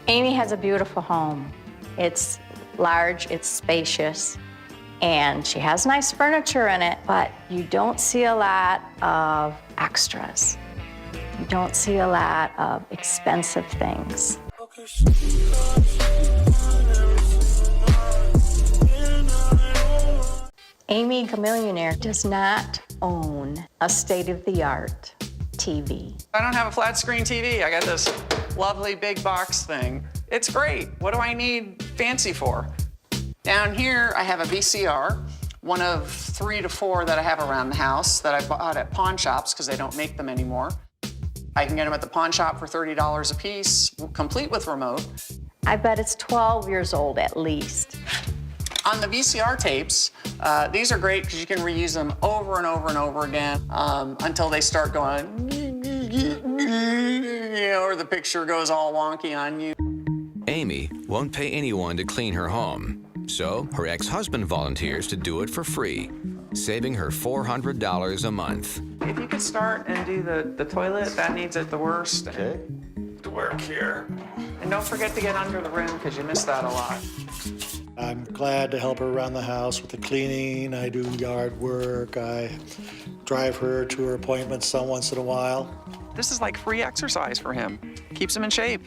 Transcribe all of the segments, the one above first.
Amy has a beautiful home. It's large, it's spacious, and she has nice furniture in it, but you don't see a lot of extras. You don't see a lot of expensive things. Amy, the millionaire, does not own a state-of-the-art TV. I don't have a flat screen TV. I got this lovely big box thing. It's great. What do I need fancy for? Down here, I have a VCR, one of 3 to 4 that I have around the house that I bought at pawn shops because they don't make them anymore. I can get them at the pawn shop for $30 a piece, complete with remote. I bet it's 12 years old at least. On the VCR tapes, these are great because you can reuse them over and over and over again until they start going, or the picture goes all wonky on you. Amy won't pay anyone to clean her home, so her ex-husband volunteers to do it for free, saving her $400 a month. If you could start and do the toilet, that needs it the worst. Okay. To work here. And don't forget to get under the rim because you miss that a lot. I'm glad to help her around the house with the cleaning. I do yard work. I drive her to her appointments some once in a while. This is like free exercise for him. Keeps him in shape.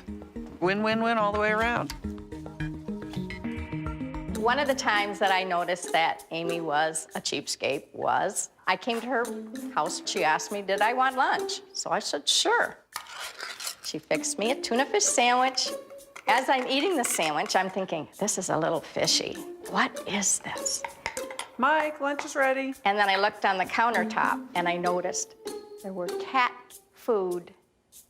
Win-win-win all the way around. One of the times that I noticed that Amy was a cheapskate was I came to her house. She asked me, did I want lunch? So I said, sure. She fixed me a tuna fish sandwich. As I'm eating the sandwich, I'm thinking, this is a little fishy. What is this? Mike, lunch is ready. And then I looked on the countertop and I noticed there were cat food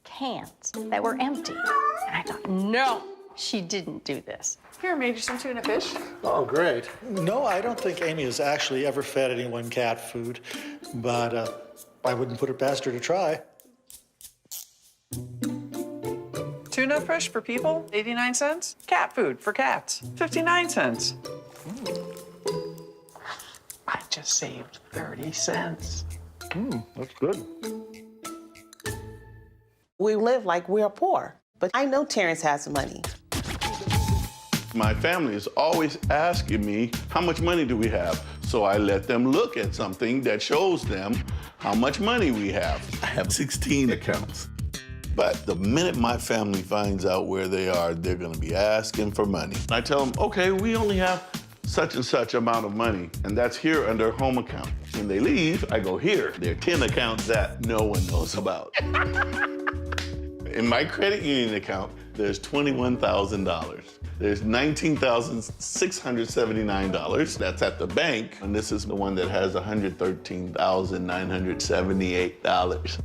cans that were empty. And I thought, no, she didn't do this. Here, I made you some tuna fish. Oh, great. No, I don't think Amy has actually ever fed anyone cat food, but I wouldn't put it past her to try. Tuna fish for people, 89 cents. Cat food for cats, 59 cents. I just saved 30 cents. That's good. We live like we're poor, but I know Terrence has money. My family is always asking me, how much money do we have? So I let them look at something that shows them how much money we have. I have 16 accounts. But the minute my family finds out where they are, they're gonna be asking for money. I tell them, okay, we only have such and such amount of money, and that's here under home account. When they leave, I go here. There are 10 accounts that no one knows about. In my credit union account, there's $21,000. There's $19,679. That's at the bank, and this is the one that has $113,978.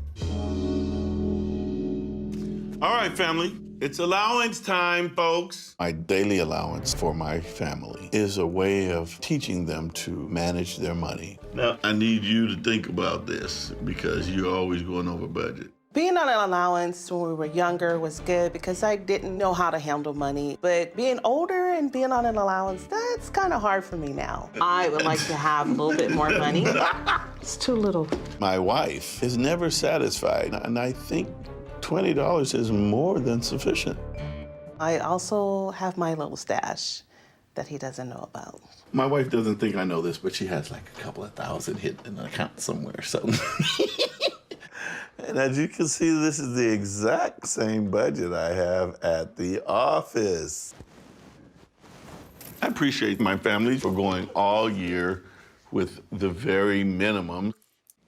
All right, family, it's allowance time, folks. My daily allowance for my family is a way of teaching them to manage their money. Now, I need you to think about this because you're always going over budget. Being on an allowance when we were younger was good because I didn't know how to handle money. But being older and being on an allowance, that's kind of hard for me now. I would like to have a little bit more money. It's too little. My wife is never satisfied, and I think $20 is more than sufficient. I also have my little stash that he doesn't know about. My wife doesn't think I know this, but she has like a couple of thousand hidden in an account somewhere, so. And as you can see, this is the exact same budget I have at the office. I appreciate my family for going all year with the very minimum.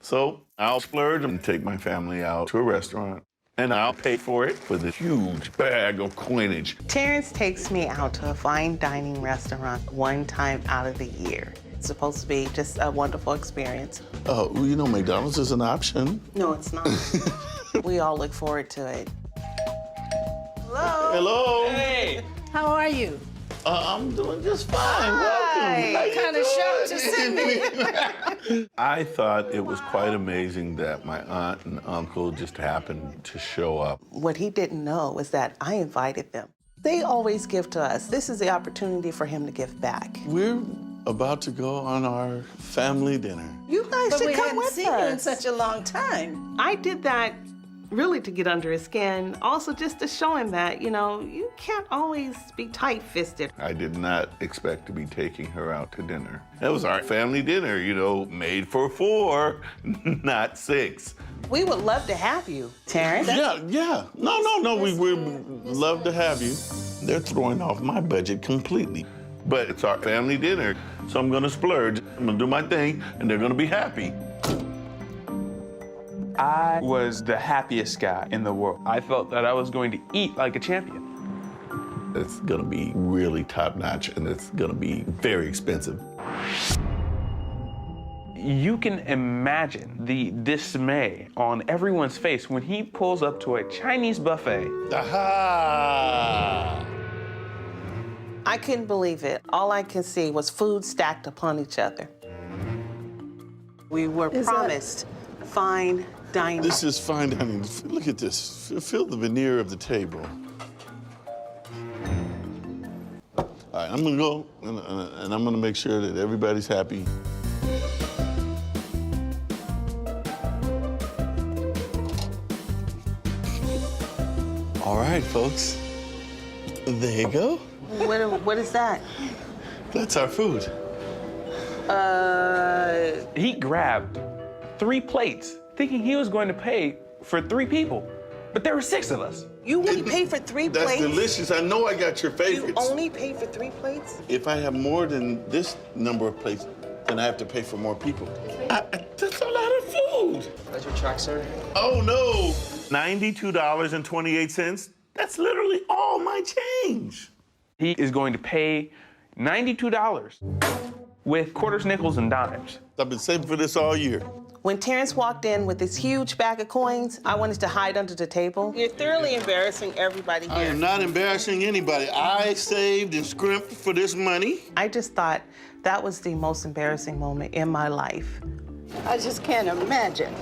So I'll splurge and take my family out to a restaurant, and I'll pay for it with a huge bag of coinage. Terrence takes me out to a fine dining restaurant one time out of the year. It's supposed to be just a wonderful experience. Oh, well, you know, McDonald's is an option. No, it's not. We all look forward to it. Hello. Hello. Hey. How are you? I'm doing just fine. Hi. Welcome. Kind of shocked to see me. I thought it was quite amazing that my aunt and uncle just happened to show up. What he didn't know was that I invited them. They always give to us. This is the opportunity for him to give back. We're about to go on our family dinner. You guys should come with us. We hadn't seen you in such a long time. I did that really to get under his skin, also just to show him that, you know, you can't always be tight-fisted. I did not expect to be taking her out to dinner. That was our family dinner, you know, made for 4, not 6. We would love to have you, Terrence. Yeah. No. We would love to have you. They're throwing off my budget completely. But it's our family dinner, so I'm gonna splurge. I'm gonna do my thing, and they're gonna be happy. I was the happiest guy in the world. I felt that I was going to eat like a champion. It's gonna be really top-notch, and it's gonna be very expensive. You can imagine the dismay on everyone's face when he pulls up to a Chinese buffet. Aha! I couldn't believe it. All I can see was food stacked upon each other. We were promised fine dining. This is fine dining. Look at this. Feel the veneer of the table. All right, I'm gonna go, and I'm gonna make sure that everybody's happy. All right, folks. There you go. What is that? That's our food. He grabbed 3 plates, thinking he was going to pay for 3 people. But there were 6 of us. You only paid for 3 That's plates? delicious. I know I got your favorites. You only paid for 3 plates? If I have more than this number of plates, then I have to pay for more people. That's a lot of food. That's your check, sir? Oh, no. $92.28. That's literally all my change. He is going to pay $92 with quarters, nickels, and dimes. I've been saving for this all year. When Terrence walked in with this huge bag of coins, I wanted to hide under the table. You're thoroughly embarrassing everybody here. I am not embarrassing anybody. I saved and scrimped for this money. I just thought that was the most embarrassing moment in my life. I just can't imagine.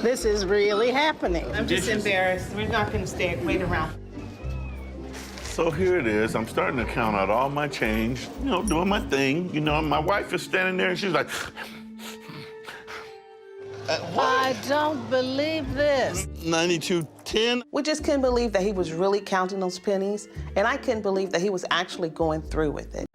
This is really happening. I'm just embarrassed. We're not gonna wait around. So here it is. I'm starting to count out all my change, you know, doing my thing. You know, my wife is standing there and she's like, I don't believe this. 92.10. We just couldn't believe that he was really counting those pennies, and I couldn't believe that he was actually going through with it.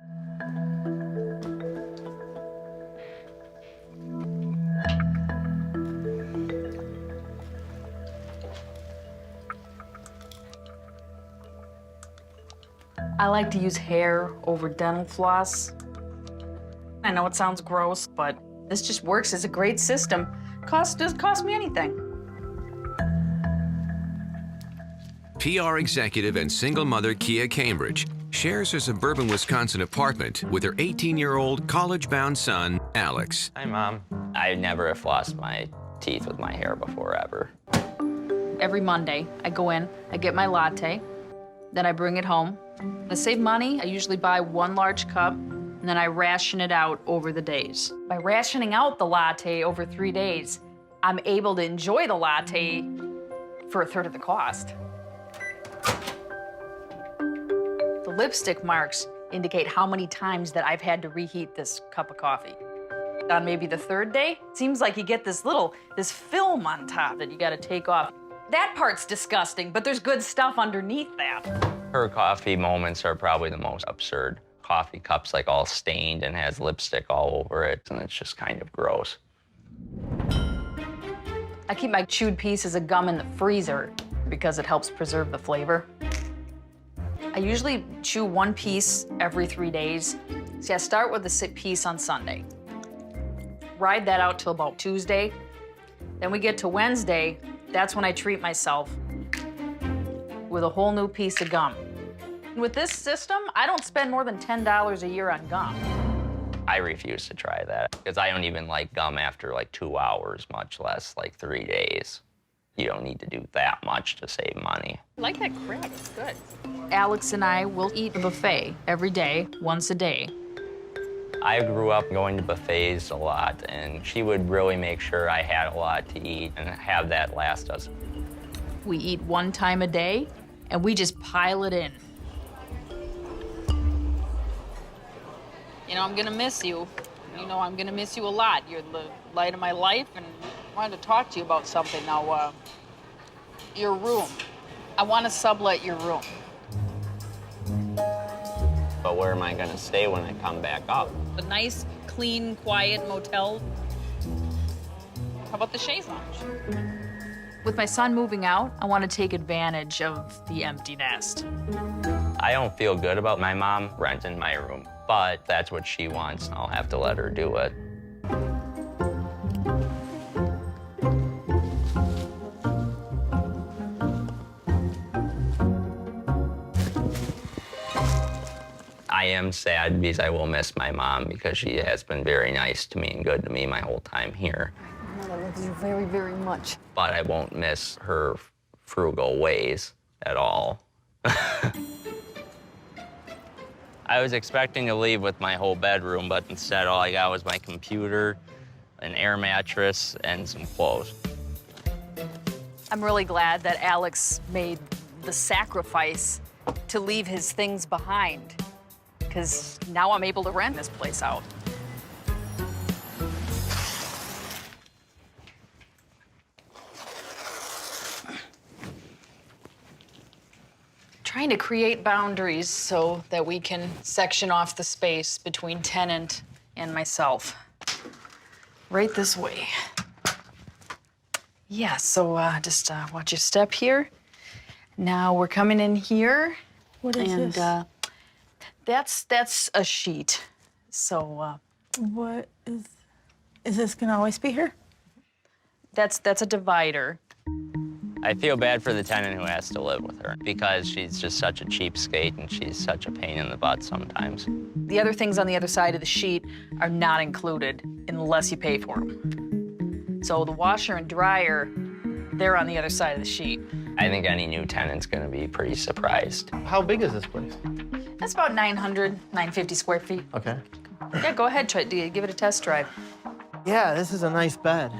I like to use hair over dental floss. I know it sounds gross, but this just works as a great system. Doesn't cost me anything. PR executive and single mother Kia Cambridge shares her suburban Wisconsin apartment with her 18-year-old college-bound son, Alex. Hi, Mom. I never have flossed my teeth with my hair before, ever. Every Monday, I go in, I get my latte, then I bring it home. To save money, I usually buy 1 large cup, and then I ration it out over the days. By rationing out the latte over 3 days, I'm able to enjoy the latte for 1/3 of the cost. The lipstick marks indicate how many times that I've had to reheat this cup of coffee. On maybe the 3rd day, it seems like you get this film on top that you gotta take off. That part's disgusting, but there's good stuff underneath that. Her coffee moments are probably the most absurd. Coffee cup's like all stained and has lipstick all over it, and it's just kind of gross. I keep my chewed pieces of gum in the freezer because it helps preserve the flavor. I usually chew 1 piece every 3 days. See, I start with a piece on Sunday. Ride that out till about Tuesday. Then we get to Wednesday, that's when I treat myself with a whole new piece of gum. With this system, I don't spend more than $10 a year on gum. I refuse to try that because I don't even like gum after like 2 hours, much less like 3 days. You don't need to do that much to save money. I like that crab, it's good. Alex and I will eat a buffet every day, once a day. I grew up going to buffets a lot, and she would really make sure I had a lot to eat and have that last us. We eat 1 time a day, and we just pile it in. You know, I'm gonna miss you. You know, I'm gonna miss you a lot. You're the light of my life, and I wanted to talk to you about something. Now, your room. I want to sublet your room. But where am I gonna stay when I come back up? A nice, clean, quiet motel. How about the chaise lounge? With my son moving out, I want to take advantage of the empty nest. I don't feel good about my mom renting my room, but that's what she wants. I'll have to let her do it. I am sad because I will miss my mom because she has been very nice to me and good to me my whole time here. I love you very, very much. But I won't miss her frugal ways at all. I was expecting to leave with my whole bedroom, but instead all I got was my computer, an air mattress, and some clothes. I'm really glad that Alex made the sacrifice to leave his things behind, because now I'm able to rent this place out. Trying to create boundaries so that we can section off the space between tenant and myself. Right this way. Yeah, so just watch your step here. Now we're coming in here. What is this? That's a sheet. So What is this gonna always be here? that's a divider. I feel bad for the tenant who has to live with her because she's just such a cheapskate and she's such a pain in the butt sometimes. The other things on the other side of the sheet are not included unless you pay for them. So the washer and dryer, they're on the other side of the sheet. I think any new tenant's gonna be pretty surprised. How big is this place? That's about 900, 950 square feet. Okay. Yeah, go ahead, give it a test drive. Yeah, this is a nice bed.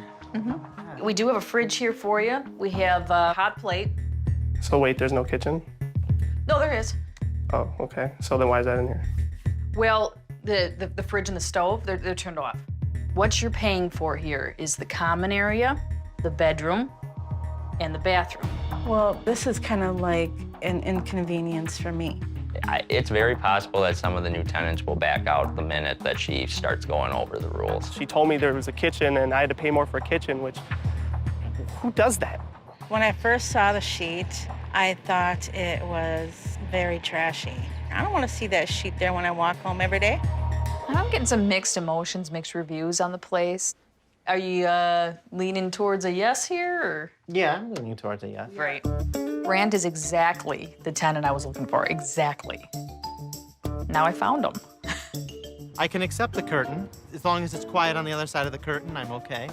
We do have a fridge here for you. We have a hot plate. So wait, there's no kitchen? No, there is. Oh, okay. So then why is that in here? Well, the fridge and the stove, they're turned off. What you're paying for here is the common area, the bedroom, and the bathroom. Well, this is kind of like an inconvenience for me. It's very possible that some of the new tenants will back out the minute that she starts going over the rules. She told me there was a kitchen and I had to pay more for a kitchen, which, who does that? When I first saw the sheet, I thought it was very trashy. I don't want to see that sheet there when I walk home every day. I'm getting some mixed emotions, mixed reviews on the place. Are you leaning towards a yes here, or? Yeah, I'm leaning towards a yes. Right. Rand is exactly the tenant I was looking for, exactly. Now I found him. I can accept the curtain. As long as it's quiet on the other side of the curtain, I'm okay.